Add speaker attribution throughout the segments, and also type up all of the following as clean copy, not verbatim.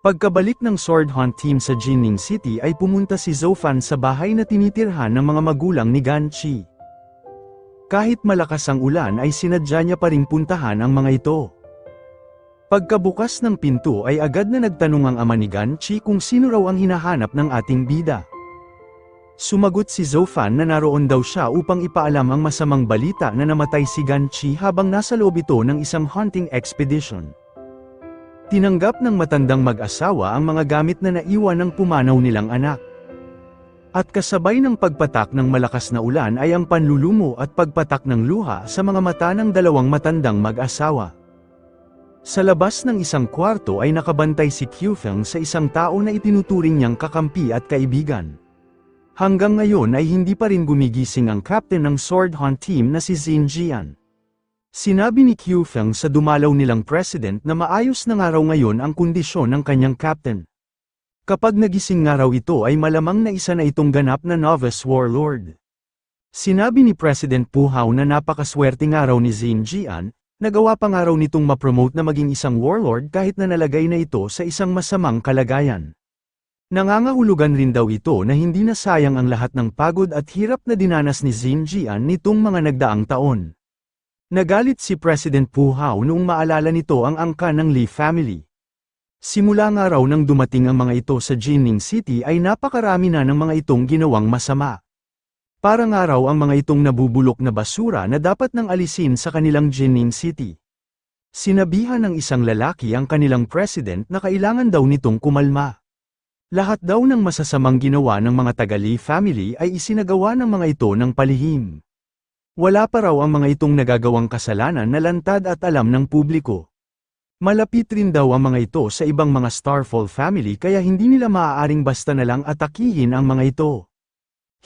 Speaker 1: Pagkabalik ng Sword Hunt team sa Jinning City ay pumunta si Zofan sa bahay na tinitirhan ng mga magulang ni Gan Chi. Kahit malakas ang ulan ay sinadya niya pa ring puntahan ang mga ito. Pagkabukas ng pinto ay agad na nagtanong ang ama ni Gan Chi kung sino raw ang hinahanap ng ating bida. Sumagot si Zofan na naroon daw siya upang ipaalam ang masamang balita na namatay si Gan Chi habang nasa loob ito ng isang hunting expedition. Tinanggap ng matandang mag-asawa ang mga gamit na naiwan ng pumanaw nilang anak. At kasabay ng pagpatak ng malakas na ulan ay ang panlulumo at pagpatak ng luha sa mga mata ng dalawang matandang mag-asawa. Sa labas ng isang kwarto ay nakabantay si Kyufeng sa isang tao na itinuturing niyang kakampi at kaibigan. Hanggang ngayon ay hindi pa rin gumigising ang captain ng Sword Hunt team na si Xin Jian. Sinabi ni Kyufeng sa dumalaw nilang president na maayos na nga raw ngayon ang kondisyon ng kanyang captain. Kapag nagising nga raw ito ay malamang na isa na itong ganap na novice warlord. Sinabi ni President Pu Hao na napakaswerte nga raw ni Xin Jian, nagawa pa nga raw nitong mapromote na maging isang warlord kahit na nalagay na ito sa isang masamang kalagayan. Nangangahulugan rin daw ito na hindi na sayang ang lahat ng pagod at hirap na dinanas ni Xin Jian nitong mga nagdaang taon. Nagalit si President Pu Hao noong maalala nito ang angka ng Li family. Simula nga raw nang dumating ang mga ito sa Jinning City ay napakarami na ng mga itong ginawang masama. Para nga raw ang mga itong nabubulok na basura na dapat nang alisin sa kanilang Jinning City. Sinabihan ng isang lalaki ang kanilang president na kailangan daw nitong kumalma. Lahat daw ng masasamang ginawa ng mga taga Li family ay isinagawa ng mga ito ng palihim. Wala pa raw ang mga itong nagagawang kasalanan na lantad at alam ng publiko. Malapit rin daw ang mga ito sa ibang mga Starfall family kaya hindi nila maaaring basta na lang atakihin ang mga ito.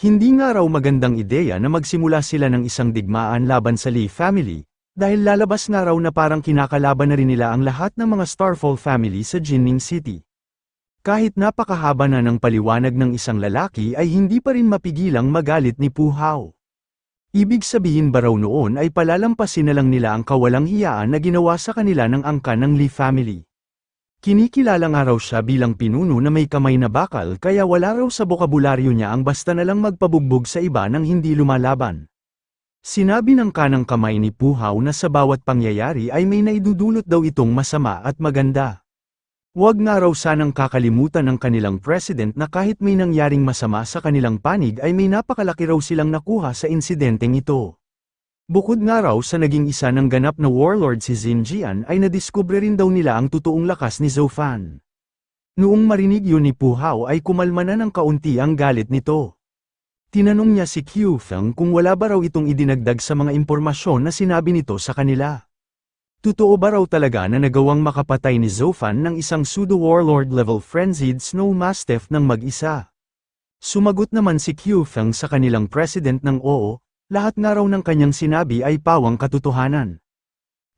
Speaker 1: Hindi nga raw magandang ideya na magsimula sila ng isang digmaan laban sa Li family, dahil lalabas nga raw na parang kinakalaban na rin nila ang lahat ng mga Starfall family sa Jinning City. Kahit napakahaba na ng paliwanag ng isang lalaki ay hindi pa rin mapigilang magalit ni Pu Hao. Ibig sabihin ba raw noon ay palalampasin na lang nila ang kawalang hiyaan na ginawa sa kanila ng angka ng Li family. Kinikilala nga raw siya bilang pinuno na may kamay na bakal kaya wala raw sa bokabularyo niya ang basta na lang magpabugbog sa iba nang hindi lumalaban. Sinabi ng kanang kamay ni Pu Hao na sa bawat pangyayari ay may naidudulot daw itong masama at maganda. Huwag nga raw sanang kakalimutan ng kanilang president na kahit may nangyaring masama sa kanilang panig ay may napakalaki raw silang nakuha sa insidenteng ito. Bukod nga raw sa naging isa ng ganap na warlord si Xin Jian ay nadiskubre rin daw nila ang totoong lakas ni Zofan. Noong marinig yun ni Pu Hao ay kumalma na ng kaunti ang galit nito. Tinanong niya si Kyufeng kung wala ba raw itong idinagdag sa mga impormasyon na sinabi nito sa kanila. Totoo ba raw talaga na nagawang makapatay ni Zofan ng isang pseudo-warlord level frenzied snow mastiff ng mag-isa? Sumagot naman si Kyufeng sa kanilang president ng oo, lahat nga raw ng kanyang sinabi ay pawang katotohanan.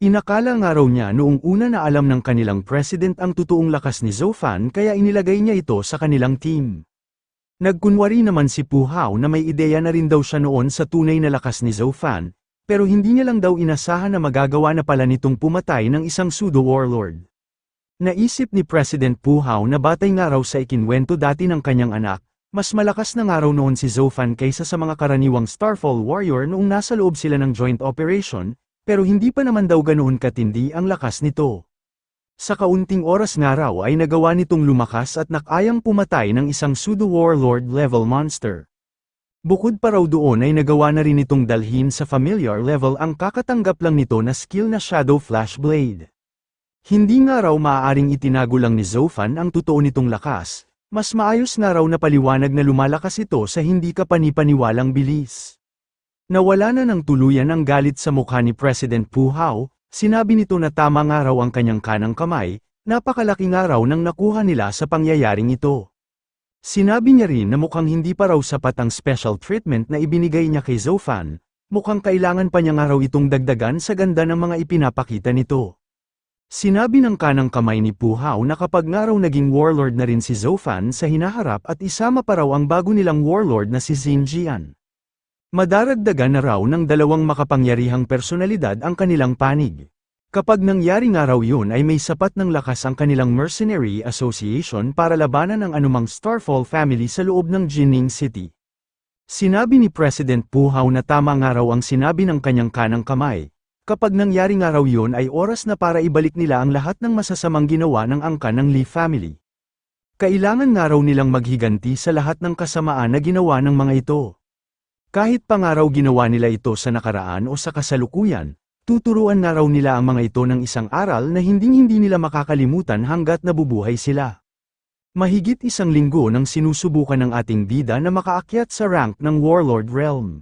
Speaker 1: Inakala nga raw niya noong una na alam ng kanilang president ang totoong lakas ni Zofan kaya inilagay niya ito sa kanilang team. Nagkunwari naman si Pu Hao na may ideya na rin daw siya noon sa tunay na lakas ni Zofan, pero hindi niya lang daw inasahan na magagawa na pala nitong pumatay ng isang pseudo-warlord. Naisip ni President Pu Hao na batay nga raw sa ikinwento dati ng kanyang anak, mas malakas na nga raw noon si Zofan kaysa sa mga karaniwang Starfall warrior noong nasa loob sila ng joint operation, pero hindi pa naman daw ganoon katindi ang lakas nito. Sa kaunting oras nga raw ay nagawa nitong lumakas at nakayang pumatay ng isang pseudo-warlord level monster. Bukod pa raw doon ay nagawa na rin itong dalhin sa familiar level ang kakatanggap lang nito na skill na Shadow Flash Blade. Hindi nga raw maaaring itinago lang ni Zofan ang totoo nitong lakas, mas maayos nga raw na paliwanag na lumalakas ito sa hindi kapanipaniwalang bilis. Nawala na ng tuluyan ang galit sa mukha ni President Pu Hao, sinabi nito na tama nga raw ang kanyang kanang kamay, napakalaki nga raw ng nakuha nila sa pangyayaring ito. Sinabi niya rin na mukhang hindi pa raw sapat ang special treatment na ibinigay niya kay Zofan, mukhang kailangan pa niya nga raw itong dagdagan sa ganda ng mga ipinapakita nito. Sinabi ng kanang kamay ni Pu Hao na kapag nga raw naging warlord na rin si Zofan sa hinaharap at isama pa raw ang bago nilang warlord na si Xin Jian. Madaragdagan na raw ng dalawang makapangyarihang personalidad ang kanilang panig. Kapag nangyari nga raw yun ay may sapat ng lakas ang kanilang mercenary association para labanan ang anumang Starfall family sa loob ng Jining City. Sinabi ni President Pu Hao na tama nga raw ang sinabi ng kanyang kanang kamay. Kapag nangyari nga raw yun ay oras na para ibalik nila ang lahat ng masasamang ginawa ng angkan ng Lee family. Kailangan nga raw nilang maghiganti sa lahat ng kasamaan na ginawa ng mga ito. Kahit pa nga raw ginawa nila ito sa nakaraan o sa kasalukuyan, tuturuan nga raw nila ang mga ito ng isang aral na hindi nila makakalimutan hanggat nabubuhay sila. Mahigit isang linggo nang sinusubukan ng ating bida na makaakyat sa rank ng Warlord Realm.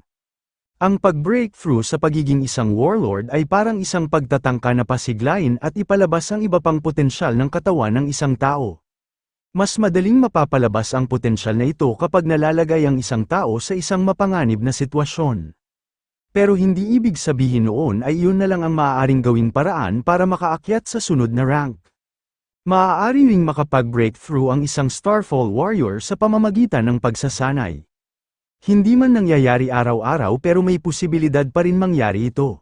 Speaker 1: Ang pag-breakthrough sa pagiging isang warlord ay parang isang pagtatangka na pasiglain at ipalabas ang iba pang potensyal ng katawan ng isang tao. Mas madaling mapapalabas ang potensyal na ito kapag nalalagay ang isang tao sa isang mapanganib na sitwasyon. Pero hindi ibig sabihin noon ay iyon na lang ang maaaring gawing paraan para makaakyat sa sunod na rank. Maaari ring makapag-breakthrough ang isang Starfall warrior sa pamamagitan ng pagsasanay. Hindi man nangyayari araw-araw pero may posibilidad pa rin mangyari ito.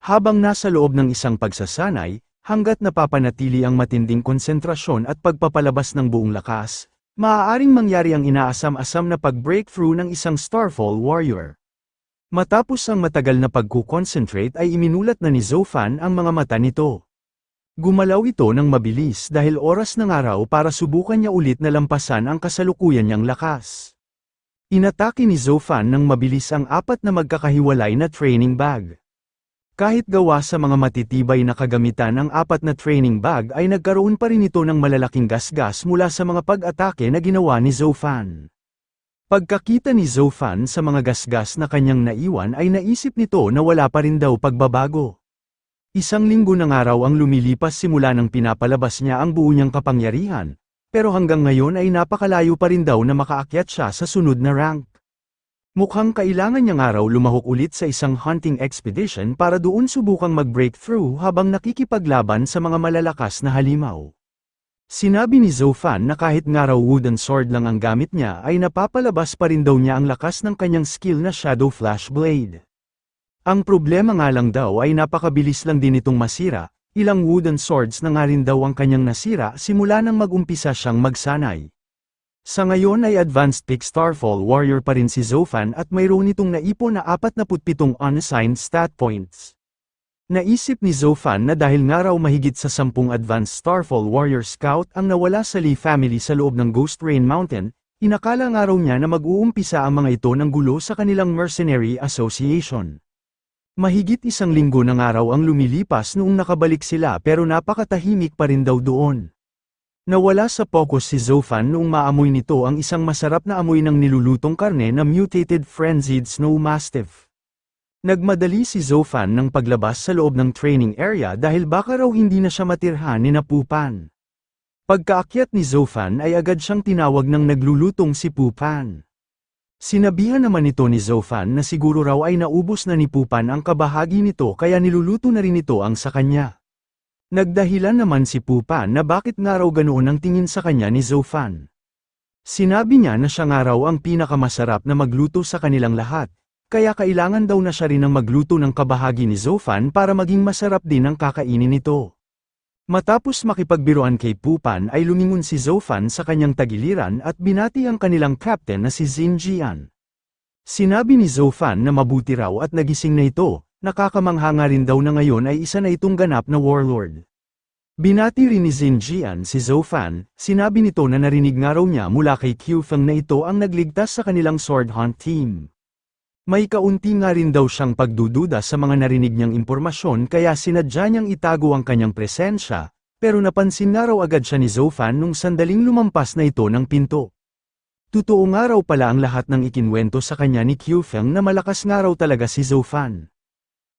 Speaker 1: Habang nasa loob ng isang pagsasanay, hanggat napapanatili ang matinding konsentrasyon at pagpapalabas ng buong lakas, maaaring mangyari ang inaasam-asam na pag-breakthrough ng isang Starfall warrior. Matapos ang matagal na pagkukonsentrate ay iminulat na ni Zofan ang mga mata nito. Gumalaw ito ng mabilis dahil oras ng araw para subukan niya ulit na lampasan ang kasalukuyan niyang lakas. Inatake ni Zofan ng mabilis ang apat na magkakahiwalay na training bag. Kahit gawa sa mga matitibay na kagamitan ang apat na training bag ay nagkaroon pa rin ito ng malalaking gasgas mula sa mga pag-atake na ginawa ni Zofan. Pagkakita ni Zofan sa mga gasgas na kanyang naiwan ay naisip nito na wala pa rin daw pagbabago. Isang linggo na nga raw ang lumilipas simula nang pinapalabas niya ang buo niyang kapangyarihan. Pero hanggang ngayon ay napakalayo pa rin daw na makaakyat siya sa sunod na rank. Mukhang kailangan niya nga raw lumahok ulit sa isang hunting expedition para doon subukang mag-breakthrough habang nakikipaglaban sa mga malalakas na halimaw. Sinabi ni Zofan na kahit nga raw wooden sword lang ang gamit niya ay napapalabas pa rin daw niya ang lakas ng kanyang skill na Shadow Flash Blade. Ang problema nga lang daw ay napakabilis lang din itong masira. Ilang wooden swords na nga rin daw ang kanyang nasira simula nang mag-umpisa siyang magsanay. Sa ngayon ay advanced peak Starfall warrior pa rin si Zofan at mayroon itong naipon na 47 unassigned stat points. Naisip ni Zofan na dahil nga raw mahigit sa 10 advanced Starfall warrior scout ang nawala sa Lee family sa loob ng Ghost Rain Mountain, inakala nga raw niya na mag-uumpisa ang mga ito ng gulo sa kanilang mercenary association. Mahigit isang linggo ng araw ang lumilipas noong nakabalik sila pero napakatahimik pa rin daw doon. Nawala sa focus si Zofan noong maamoy nito ang isang masarap na amoy ng nilulutong karne na mutated frenzied snow mastiff. Nagmadali si Zofan ng paglabas sa loob ng training area dahil baka raw hindi na siya matirhan ni Pupan. Pagkaakyat ni Zofan ay agad siyang tinawag ng naglulutong si Pupan. Sinabihan naman ito ni Zofan na siguro raw ay naubos na ni Pupan ang kabahagi nito kaya niluluto na rin ito ang sa kanya. Nagdahilan naman si Pupan na bakit nga raw ganoon ang tingin sa kanya ni Zofan. Sinabi niya na siya nga raw ang pinakamasarap na magluto sa kanilang lahat, kaya kailangan daw na siya rin ang magluto ng kabahagi ni Zofan para maging masarap din ang kakainin nito. Matapos makipagbiruan kay Pupan ay lumingon si Zofan sa kanyang tagiliran at binati ang kanilang captain na si Xinjian. Sinabi ni Zofan na mabuti raw at nagising na ito, nakakamangha nga rin daw na ngayon ay isa na itong ganap na warlord. Binati rin ni Xinjian si Zofan, sinabi nito na narinig nga raw niya mula kay Qiufeng na ito ang nagligtas sa kanilang sword hunt team. May kaunti nga rin daw siyang pagdududa sa mga narinig niyang impormasyon kaya sinadya niyang itago ang kanyang presensya, pero napansin nga raw agad siya ni Zofan nung sandaling lumampas na ito ng pinto. Totoo nga raw pala ang lahat ng ikinwento sa kanya ni Qiufeng na malakas nga raw talaga si Zofan.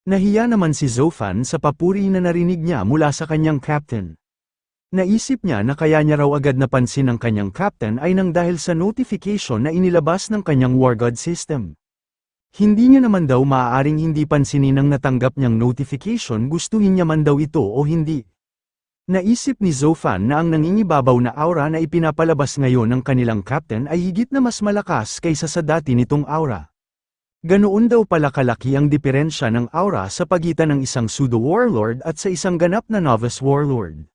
Speaker 1: Nahiya naman si Zofan sa papuri na narinig niya mula sa kanyang captain. Naisip niya na kaya niya raw agad napansin ng kanyang captain ay nang dahil sa notification na inilabas ng kanyang war god system. Hindi niya naman daw maaaring hindi pansinin ang natanggap niyang notification gustuhin niya man daw ito o hindi. Naisip ni Zofan na ang nangingibabaw na aura na ipinapalabas ngayon ng kanilang captain ay higit na mas malakas kaysa sa dati nitong aura. Ganoon daw pala kalaki ang diferensya ng aura sa pagitan ng isang pseudo-warlord at sa isang ganap na novice warlord.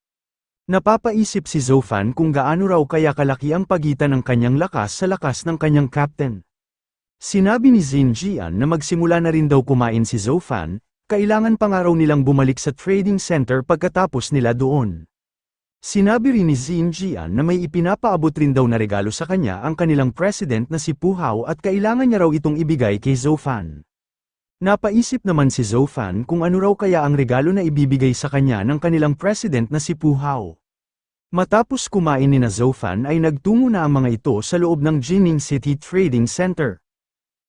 Speaker 1: Napapaisip si Zofan kung gaano raw kaya kalaki ang pagitan ng kanyang lakas sa lakas ng kanyang captain. Sinabi ni Xin Jian na magsimula na rin daw kumain si Zofan, kailangan pa nga raw nilang bumalik sa trading center pagkatapos nila doon. Sinabi rin ni Xin Jian na may ipinapaabot rin daw na regalo sa kanya ang kanilang president na si Pu Hao at kailangan niya raw itong ibigay kay Zofan. Napaisip naman si Zofan kung ano raw kaya ang regalo na ibibigay sa kanya ng kanilang president na si Pu Hao. Matapos kumain ni na Zofan ay nagtungo na ang mga ito sa loob ng Jining City Trading Center.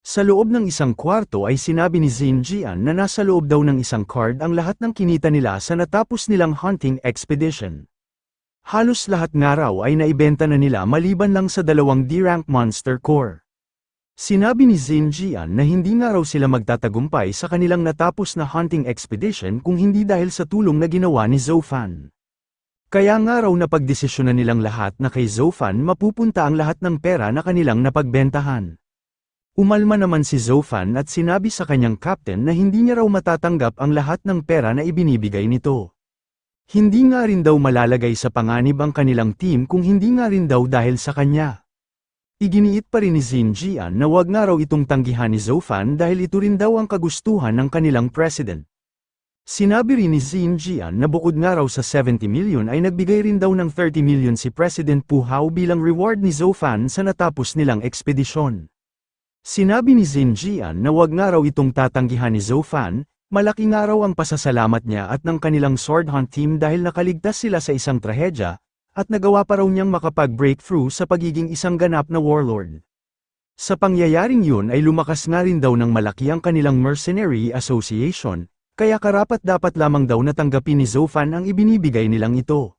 Speaker 1: Sa loob ng isang kwarto ay sinabi ni Xin Jian na nasa loob daw ng isang card ang lahat ng kinita nila sa natapos nilang hunting expedition. Halos lahat nga raw ay naibenta na nila maliban lang sa 2 D-rank monster core. Sinabi ni Xin Jian na hindi nga raw sila magtatagumpay sa kanilang natapos na hunting expedition kung hindi dahil sa tulong na ginawa ni Zofan. Kaya nga raw napagdesisyonan nilang lahat na kay Zofan mapupunta ang lahat ng pera na kanilang napagbentahan. Umalma naman si Zofan at sinabi sa kanyang captain na hindi niya raw matatanggap ang lahat ng pera na ibinibigay nito. Hindi nga rin daw malalagay sa panganib ang kanilang team kung hindi nga rin daw dahil sa kanya. Iginiit pa rin ni Xin Jian na wag nga raw itong tanggihan ni Zofan dahil ito rin daw ang kagustuhan ng kanilang president. Sinabi rin ni Xin Jian na bukod nga raw sa 70 million ay nagbigay rin daw ng 30 million si President Pu Hao bilang reward ni Zofan sa natapos nilang ekspedisyon. Sinabi ni Xin Jian na wag nga raw itong tatanggihan ni Zofan, malaki nga raw ang pasasalamat niya at ng kanilang sword hunt team dahil nakaligtas sila sa isang trahedya, at nagawa pa raw niyang makapag-breakthrough sa pagiging isang ganap na warlord. Sa pangyayaring yun ay lumakas nga rin daw ng malaki ang kanilang mercenary association, kaya karapat-dapat lamang daw natanggapin ni Zofan ang ibinibigay nilang ito.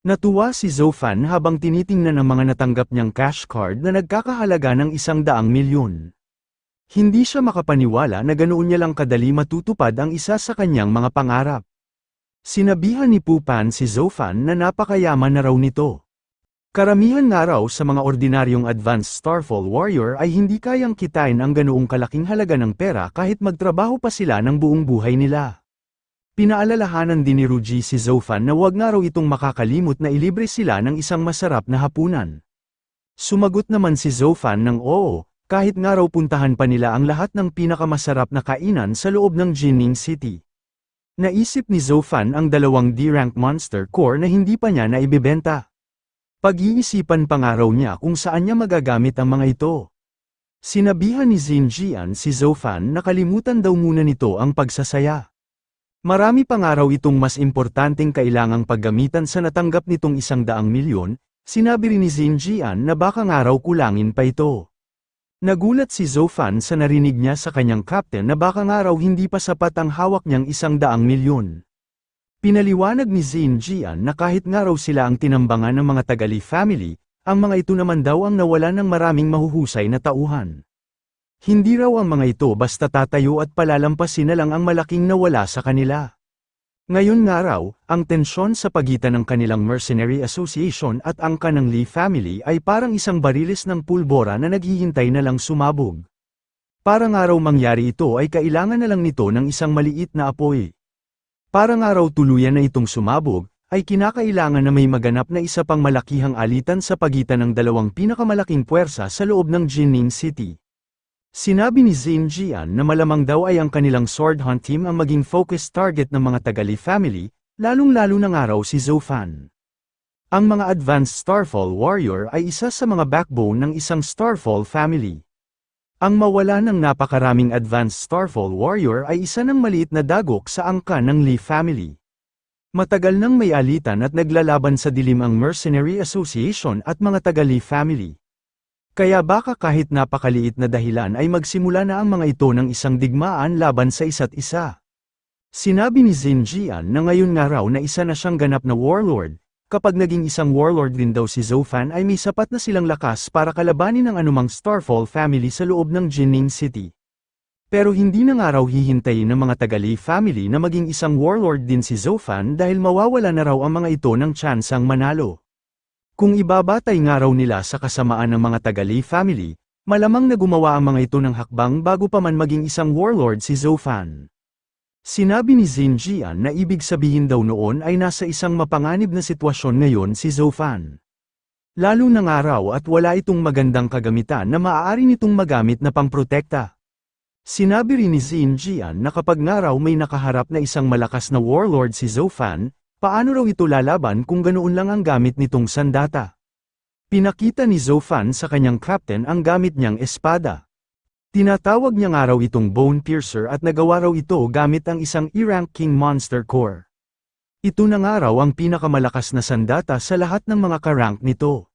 Speaker 1: Natuwa si Zofan habang tinitingnan ang mga natanggap niyang cash card na nagkakahalaga ng 100 milyon. Hindi siya makapaniwala na ganoon niya lang kadali matutupad ang isa sa kanyang mga pangarap. Sinabihan ni Pu Pan si Zofan na napakayaman na raw nito. Karamihan nga raw sa mga ordinaryong advanced Starfall warrior ay hindi kayang kitain ang ganoong kalaking halaga ng pera kahit magtrabaho pa sila ng buong buhay nila. Pinaalalahanan din ni Ruji si Zofan na wag nga raw itong makakalimot na ilibre sila ng isang masarap na hapunan. Sumagot naman si Zofan ng oo, kahit nga raw puntahan pa nila ang lahat ng pinakamasarap na kainan sa loob ng Jining City. Naisip ni Zofan ang 2 D-rank monster core na hindi pa niya naibibenta. Pag-iisipan pa nga raw niya kung saan niya magagamit ang mga ito. Sinabihan ni Xin Jian si Zofan na kalimutan daw muna nito ang pagsasaya. Marami pa nga raw itong mas importanteng kailangang paggamitan sa natanggap nitong 100 milyon, sinabi rin ni Xin Jian na baka nga raw kulangin pa ito. Nagulat si Zofan sa narinig niya sa kanyang captain na baka nga raw hindi pa sapat ang hawak niyang 100 milyon. Pinaliwanag ni Xin Jian na kahit nga raw sila ang tinambangan ng mga Tagali family, ang mga ito naman daw ang nawalan ng maraming mahuhusay na tauhan. Hindi raw ang mga ito basta tatayo at palalampasin na lang ang malaking nawala sa kanila. Ngayon nga raw, ang tensyon sa pagitan ng kanilang mercenary association at ang kanang Lee family ay parang isang bariles ng pulbora na naghihintay na lang sumabog. Para nga raw mangyari ito ay kailangan na lang nito ng isang maliit na apoy. Para nga raw tuluyan na itong sumabog, ay kinakailangan na may maganap na isa pang malakihang alitan sa pagitan ng 2 pinakamalaking puwersa sa loob ng Jining City. Sinabi ni Xin Jian na malamang daw ay ang kanilang sword hunt team ang maging focus target ng mga Tagali family, lalong-lalo na nga raw si Zofan. Ang mga advanced Starfall warrior ay isa sa mga backbone ng isang Starfall family. Ang mawala ng napakaraming advanced Starfall warrior ay isa ng maliit na dagok sa angkan ng Lee family. Matagal nang may alitan at naglalaban sa dilim ang Mercenary Association at mga Tagali family. Kaya baka kahit napakaliit na dahilan ay magsimula na ang mga ito ng isang digmaan laban sa isa't isa. Sinabi ni Xin Jian na ngayon nga raw na isa na siyang ganap na warlord, kapag naging isang warlord din daw si Zofan ay may sapat na silang lakas para kalabanin ang anumang Starfall family sa loob ng Jining City. Pero hindi na nga raw hihintayin ng mga Tagali family na maging isang warlord din si Zofan dahil mawawala na raw ang mga ito ng tsansang manalo. Kung ibabatay nga raw nila sa kasamaan ng mga Tagali family, Malamang na gumawa ang mga ito ng hakbang bago pa man maging isang warlord si Zhou Fan. Sinabi ni Xin Jian na ibig sabihin daw noon ay nasa isang mapanganib na sitwasyon ngayon si Zhou Fan. Lalo ng araw at wala itong magandang kagamitan na maaari nitong magamit na pangprotekta. Sinabi rin ni Xin Jian na kapag nga raw may nakaharap na isang malakas na warlord si Zhou Fan, paano raw ito lalaban kung ganoon lang ang gamit nitong sandata? Pinakita ni Zhou Fan sa kanyang captain ang gamit niyang espada. Tinatawag niya nga raw itong Bone Piercer at nagawa raw ito gamit ang isang E-rank King Monster Core. Ito na nga raw ang pinakamalakas na sandata sa lahat ng mga ka-rank nito.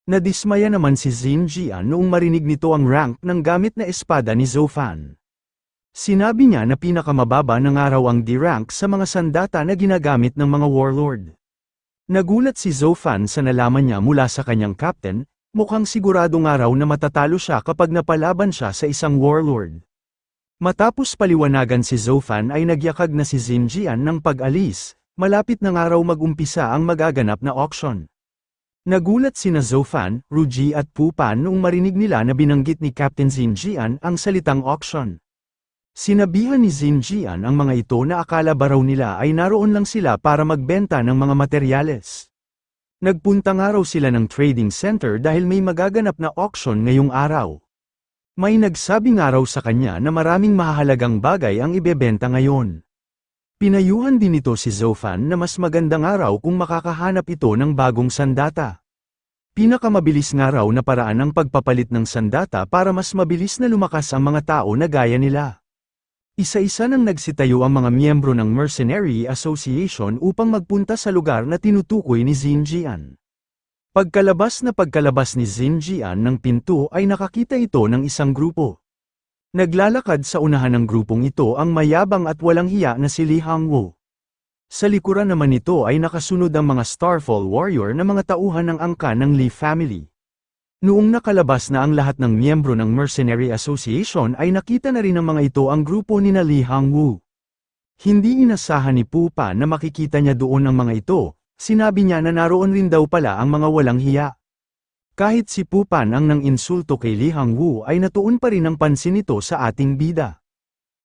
Speaker 1: Nadismaya naman si Xin Jian noong marinig nito ang rank ng gamit na espada ni Zhou Fan. Sinabi niya na pinakamababa na nga raw ang D-rank sa mga sandata na ginagamit ng mga warlord. Nagulat si Zhou Fan sa nalaman niya mula sa kanyang captain, mukhang sigurado nga raw na matatalo siya kapag napalaban siya sa isang warlord. Matapos paliwanagan si Zhou Fan ay nagyakag na si Xin Jian ng pag-alis, malapit na nga raw mag-umpisa ang magaganap na auction. Nagulat sina Zhou Fan, Ru Ji at Pu Pan noong marinig nila na binanggit ni Captain Xin Jian ang salitang auction. Sinabihan ni Xin Jian ang mga ito na akala ba raw nila ay naroon lang sila para magbenta ng mga materyales. Nagpunta nga raw sila ng trading center dahil may magaganap na auction ngayong araw. May nagsabi nga raw sa kanya na maraming mahahalagang bagay ang ibebenta ngayon. Pinayuhan din ito si Zhou Fan na mas magandang araw kung makakahanap ito ng bagong sandata. Pinakamabilis nga raw na paraan ang pagpapalit ng sandata para mas mabilis na lumakas ang mga tao na gaya nila. Isa-isa nang nagsitayo ang mga miyembro ng Mercenary Association upang magpunta sa lugar na tinutukoy ni Xin Jian. Pagkalabas ni Xin Jian ng pinto ay nakakita ito ng isang grupo. Naglalakad sa unahan ng grupong ito ang mayabang at walang hiya na si Li Hangwu. Sa likuran naman nito ay nakasunod ang mga Starfall Warrior na mga tauhan ng angkan ng Li family. Noong nakalabas na ang lahat ng miyembro ng Mercenary Association ay nakita na rin ng mga ito ang grupo nina Li Hangwu. Hindi inasahan ni Pu Pan na makikita niya doon ang mga ito, sinabi niya na naroon rin daw pala ang mga walang hiya. Kahit si Pu Pan ang nang insulto kay Li Hangwu ay natuon pa rin ang pansin nito sa ating bida.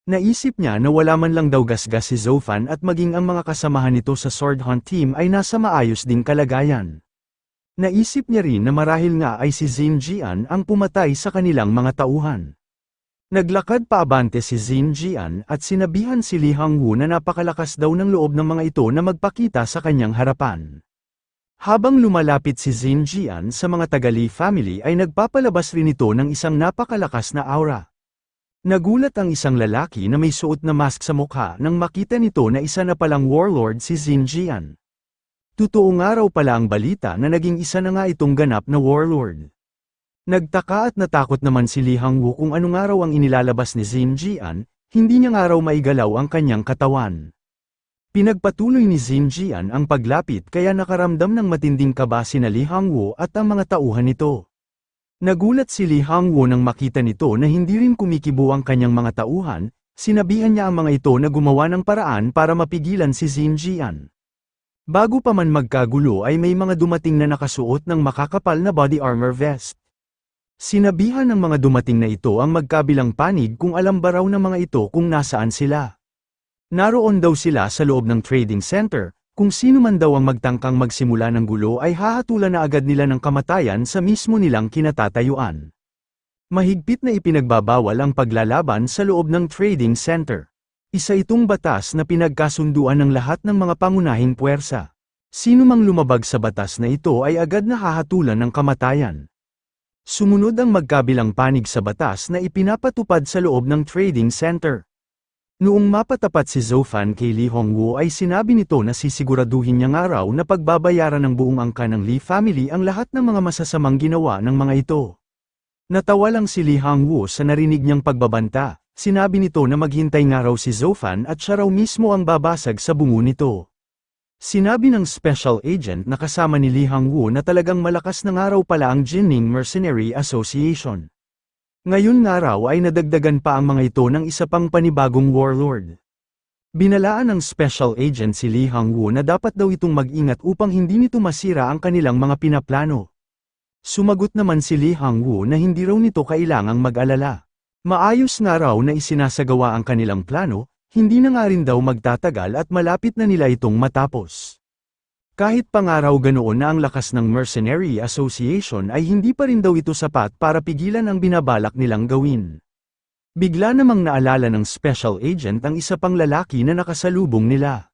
Speaker 1: Naisip niya na wala man lang daw gasgas si Zhou Fan at maging ang mga kasamahan nito sa Sword Hunt team ay nasa maayos ding kalagayan. Naisip niya rin na marahil nga ay si Xin Jian ang pumatay sa kanilang mga tauhan. Naglakad paabante si Xin Jian at sinabihan si Li Hangwu na napakalakas daw ng loob ng mga ito na magpakita sa kanyang harapan. Habang lumalapit si Xin Jian sa mga taga-Li family ay nagpapalabas rin ito ng isang napakalakas na aura. Nagulat ang isang lalaki na may suot na mask sa mukha nang makita nito na isa na palang warlord si Xin Jian. Totoo nga raw pala ang balita na naging isa na nga itong ganap na warlord. Nagtaka at natakot naman si Li Hangwu kung ano nga raw ang inilalabas ni Xin Jian, hindi niya nga raw maigalaw ang kanyang katawan. Pinagpatuloy ni Xin Jian ang paglapit kaya nakaramdam ng matinding kaba sina Li Hangwu at ang mga tauhan nito. Nagulat si Li Hangwu nang makita nito na hindi rin kumikibo ang kanyang mga tauhan, sinabihan niya ang mga ito na gumawa ng paraan para mapigilan si Xin Jian. Bago pa man magkagulo ay may mga dumating na nakasuot ng makakapal na body armor vest. Sinabihan ng mga dumating na ito ang magkabilang panig kung alam ba raw ng mga ito kung nasaan sila. Naroon daw sila sa loob ng trading center, kung sino man daw ang magtangkang magsimula ng gulo ay hahatulan na agad nila ng kamatayan sa mismo nilang kinatatayuan. Mahigpit na ipinagbabawal ang paglalaban sa loob ng trading center. Isa itong batas na pinagkasunduan ng lahat ng mga pangunahing puwersa. Sino mang lumabag sa batas na ito ay agad na hahatulan ng kamatayan. Sumunod ang magkabilang panig sa batas na ipinapatupad sa loob ng trading center. Noong mapatapat si Zhou Fan kay Li Hangwu ay sinabi nito na sisiguraduhin niya nga raw na pagbabayaran ng buong angkan ng Li family ang lahat ng mga masasamang ginawa ng mga ito. Natawa lang si Li Hangwu sa narinig niyang pagbabanta. Sinabi nito na maghintay nga raw si Zhou Fan at siya raw mismo ang babasag sa bungo nito. Sinabi ng special agent na kasama ni Li Hangwu na talagang malakas na nga raw pala ang Jinning Mercenary Association. Ngayon nga raw ay nadagdagan pa ang mga ito ng isa pang panibagong warlord. Binalaan ng special agent si Li Hangwu na dapat daw itong mag-ingat upang hindi nito masira ang kanilang mga pinaplano. Sumagot naman si Li Hangwu na hindi raw nito kailangang mag-alala. Maayos nga raw na isinasagawa ang kanilang plano, hindi na nga rin daw magtatagal at malapit na nila itong matapos. Kahit pa nga raw ganoon na ang lakas ng Mercenary Association ay hindi pa rin daw ito sapat para pigilan ang binabalak nilang gawin. Bigla namang naalala ng special agent ang isa pang lalaki na nakasalubong nila.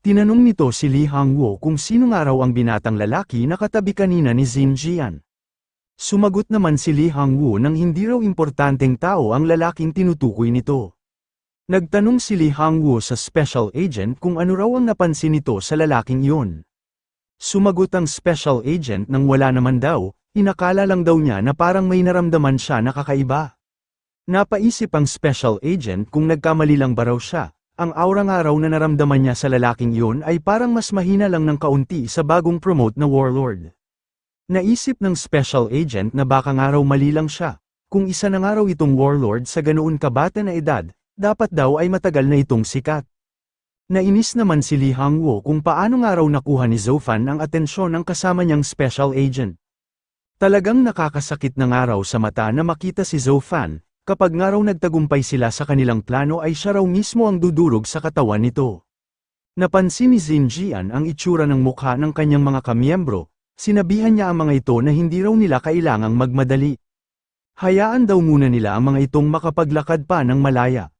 Speaker 1: Tinanong nito si Li Hangwu kung sino nga raw ang binatang lalaki na katabi kanina ni Xin Jian. Sumagot naman si Li Hangwu nang hindi raw importanteng tao ang lalaking tinutukoy nito. Nagtanong si Li Hangwu sa special agent kung ano raw ang napansin nito sa lalaking iyon. Sumagot ang special agent nang wala naman daw, inakala lang daw niya na parang may naramdaman siya na kakaiba. Napaisip ang special agent kung nagkamali lang ba raw siya, ang aura nga raw na naramdaman niya sa lalaking iyon ay parang mas mahina lang ng kaunti sa bagong promote na warlord. Naisip ng special agent na baka nga raw mali lang siya, kung isa na nga raw itong warlord sa ganoon kabata na edad, dapat daw ay matagal na itong sikat. Nainis naman si Li Hangwu kung paano nga raw nakuha ni Zhou Fan ang atensyon ng kasama niyang special agent. Talagang nakakasakit na nga raw sa mata na makita si Zhou Fan. Kapag nga raw nagtagumpay sila sa kanilang plano ay siya raw mismo ang dudurog sa katawan nito. Napansin ni Xin Jian ang itsura ng mukha ng kanyang mga kamiyembro, sinabihan niya ang mga ito na hindi raw nila kailangang magmadali. Hayaan daw muna nila ang mga itong makapaglakad pa ng malaya.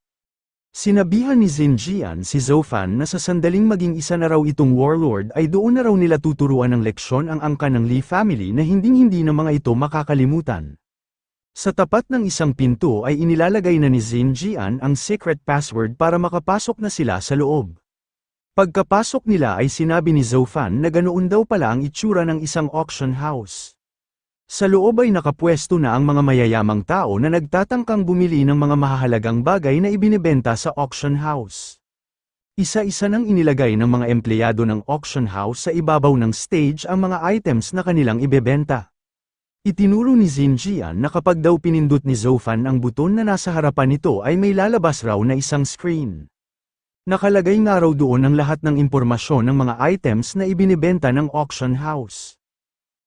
Speaker 1: Sinabihan ni Xin Jian si Zhou Fan na sa sandaling maging isa na raw itong warlord ay doon na raw nila tuturuan ng leksyon ang angkan ng Li family na hinding-hindi na mga ito makakalimutan. Sa tapat ng isang pinto ay inilalagay na ni Xin Jian ang secret password para makapasok na sila sa loob. Pagkapasok nila ay sinabi ni Zhou Fan na ganoon daw pala ang itsura ng isang auction house. Sa loob ay nakapwesto na ang mga mayayamang tao na nagtatangkang bumili ng mga mahahalagang bagay na ibinebenta sa auction house. Isa-isa nang inilagay ng mga empleyado ng auction house sa ibabaw ng stage ang mga items na kanilang ibebenta. Itinuro ni Xin Jian na kapag daw pinindot ni Zhou Fan ang buton na nasa harapan nito ay may lalabas raw na isang screen. Nakalagay nga raw doon ang lahat ng impormasyon ng mga items na ibinibenta ng auction house.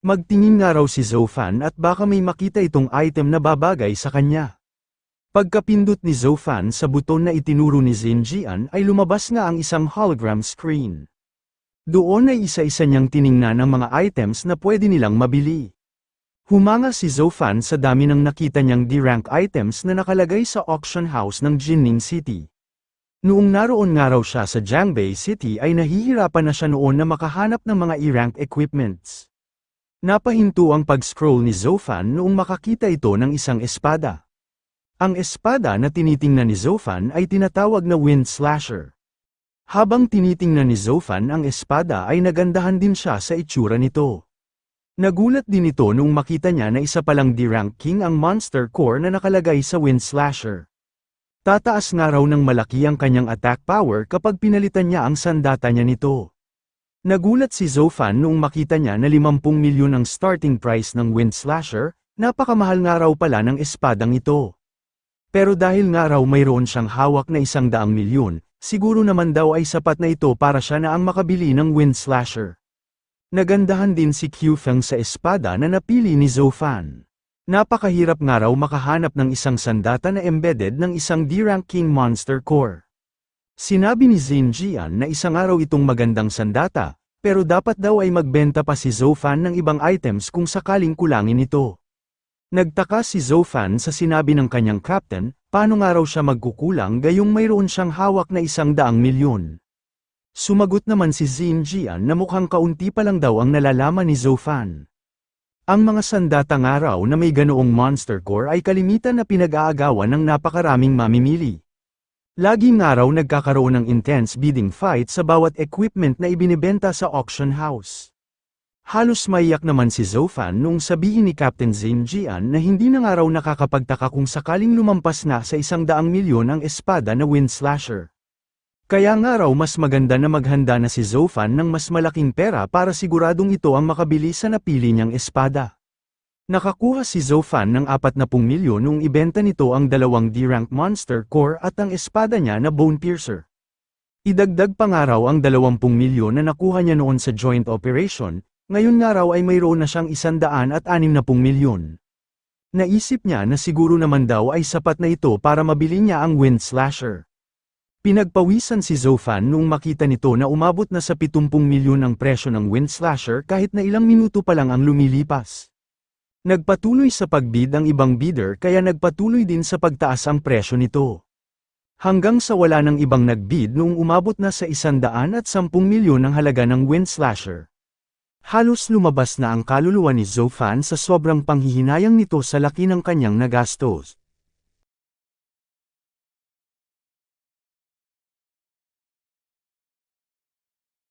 Speaker 1: Magtingin nga raw si Zhou Fan at baka may makita itong item na babagay sa kanya. Pagkapindot ni Zhou Fan sa buton na itinuro ni Xin Jian ay lumabas nga ang isang hologram screen. Doon ay isa-isa niyang tiningnan ang mga items na pwede nilang mabili. Humanga si Zhou Fan sa dami ng nakita niyang D-rank items na nakalagay sa auction house ng Jinning City. Noong naroon nga raw siya sa Jiangbei City ay nahihirapan na siya noon na makahanap ng mga E-rank equipments. Napahinto ang pag-scroll ni Zhou Fan noong makakita ito ng isang espada. Ang espada na tinitingnan ni Zhou Fan ay tinatawag na Wind Slasher. Habang tinitingnan ni Zhou Fan ang espada ay nagandahan din siya sa itsura nito. Nagulat din ito noong makita niya na isa palang D-rank king ang monster core na nakalagay sa Wind Slasher. Tataas nga raw ng malaki ang kanyang attack power kapag pinalitan niya ang sandata niya nito. Nagulat si Zhou Fan noong makita niya na 50 milyon ang starting price ng Wind Slasher, napakamahal nga raw pala ng espadang ito. Pero dahil nga raw mayroon siyang hawak na 100 milyon, siguro naman daw ay sapat na ito para siya na ang makabili ng Wind Slasher. Nagandahan din si Qiu Feng sa espada na napili ni Zhou Fan. Napakahirap nga raw makahanap ng isang sandata na embedded ng isang D-rank king monster core. Sinabi ni Xin Jian na isang araw itong magandang sandata, pero dapat daw ay magbenta pa si Zhou Fan ng ibang items kung sakaling kulangin ito. Nagtaka si Zhou Fan sa sinabi ng kanyang captain, paano nga raw siya magkukulang gayong mayroon siyang hawak na 100 milyon. Sumagot naman si Xin Jian na mukhang kaunti pa lang daw ang nalalaman ni Zhou Fan. Ang mga sandata nga raw na may ganoong monster core ay kalimitan na pinag-aagawan ng napakaraming mamimili. Lagi nga raw nagkakaroon ng intense bidding fight sa bawat equipment na ibinibenta sa auction house. Halos maiyak naman si Zhou Fan noong sabihin ni Captain Xin Jian na hindi na nga raw nakakapagtaka kung sakaling lumampas na sa 100 milyon ang espada na Wind Slasher. Kaya nga raw mas maganda na maghanda na si Zhou Fan ng mas malaking pera para siguradong ito ang makabili sa napili niyang espada. Nakakuha si Zhou Fan ng 40 milyon nung ibenta nito ang 2 D-rank monster core at ang espada niya na Bone Piercer. Idagdag pa nga raw ang 20 milyon na nakuha niya noon sa joint operation, Ngayon nga raw ay mayroon na siyang 160 milyon. Naisip niya na siguro naman daw ay sapat na ito para mabili niya ang Wind Slasher. Pinagpawisan si Zofan noong makita nito na umabot na sa 70 milyon ang presyo ng Wind Slasher kahit na ilang minuto pa lang ang lumilipas. Nagpatuloy sa pagbid ang ibang bidder kaya nagpatuloy din sa pagtaas ang presyo nito. Hanggang sa wala ng ibang nagbid noong umabot na sa 110 milyon ang halaga ng Wind Slasher. Halos lumabas na ang kaluluwa ni Zofan sa sobrang panghihinayang nito sa laki ng kanyang nagastos.